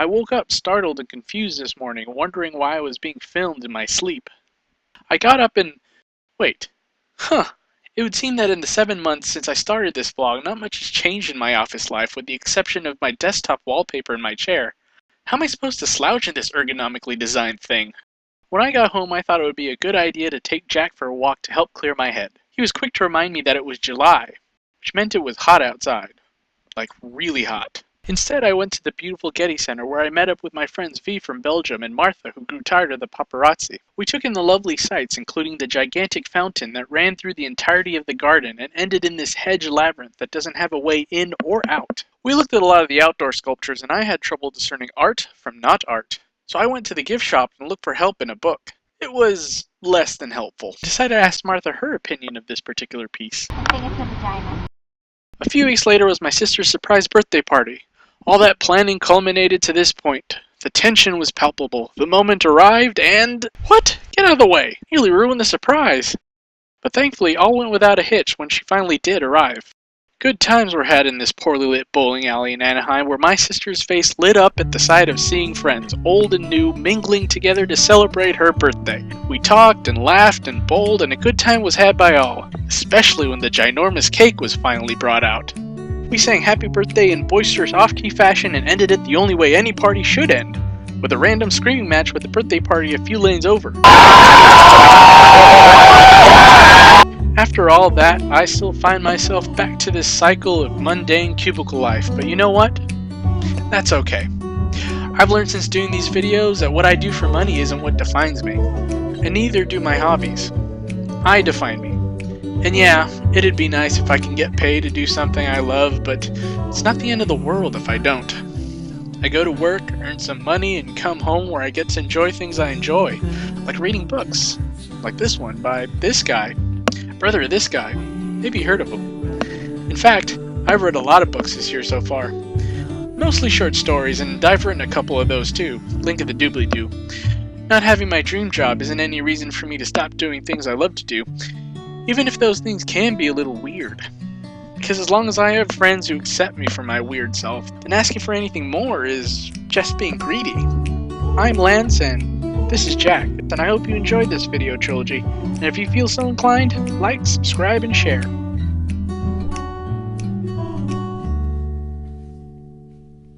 I woke up startled and confused this morning, wondering why I was being filmed in my sleep. I got up and... wait. It would seem that in the 7 months since I started this vlog, not much has changed in my office life with the exception of my desktop wallpaper in my chair. How am I supposed to slouch in this ergonomically designed thing? When I got home, I thought it would be a good idea to take Jack for a walk to help clear my head. He was quick to remind me that it was July, which meant it was hot outside. Like, really hot. Instead, I went to the beautiful Getty Center where I met up with my friends V from Belgium and Martha, who grew tired of the paparazzi. We took in the lovely sights, including the gigantic fountain that ran through the entirety of the garden and ended in this hedge labyrinth that doesn't have a way in or out. We looked at a lot of the outdoor sculptures and I had trouble discerning art from not art. So I went to the gift shop and looked for help in a book. It was less than helpful. I decided to ask Martha her opinion of this particular piece. I think it's a vagina. A few weeks later was my sister's surprise birthday party. All that planning culminated to this point. The tension was palpable. The moment arrived and... what? Get out of the way! Nearly ruined the surprise. But thankfully, all went without a hitch when she finally did arrive. Good times were had in this poorly lit bowling alley in Anaheim where my sister's face lit up at the sight of seeing friends, old and new, mingling together to celebrate her birthday. We talked and laughed and bowled and a good time was had by all, especially when the ginormous cake was finally brought out. We sang happy birthday in boisterous off-key fashion and ended it the only way any party should end, with a random screaming match with the birthday party a few lanes over. After all that, I still find myself back to this cycle of mundane cubicle life, but you know what? That's okay. I've learned since doing these videos that what I do for money isn't what defines me, and neither do my hobbies. I define me. And yeah, it'd be nice if I can get paid to do something I love, but it's not the end of the world if I don't. I go to work, earn some money, and come home where I get to enjoy things I enjoy, like reading books, like this one by this guy, brother of this guy. Maybe you heard of him. In fact, I've read a lot of books this year so far. Mostly short stories, and I've written a couple of those too, link in the doobly-doo. Not having my dream job isn't any reason for me to stop doing things I love to do, even if those things can be a little weird. Because as long as I have friends who accept me for my weird self, then asking for anything more is just being greedy. I'm Lance, and this is Jack, and I hope you enjoyed this video trilogy, and if you feel so inclined, like, subscribe, and share.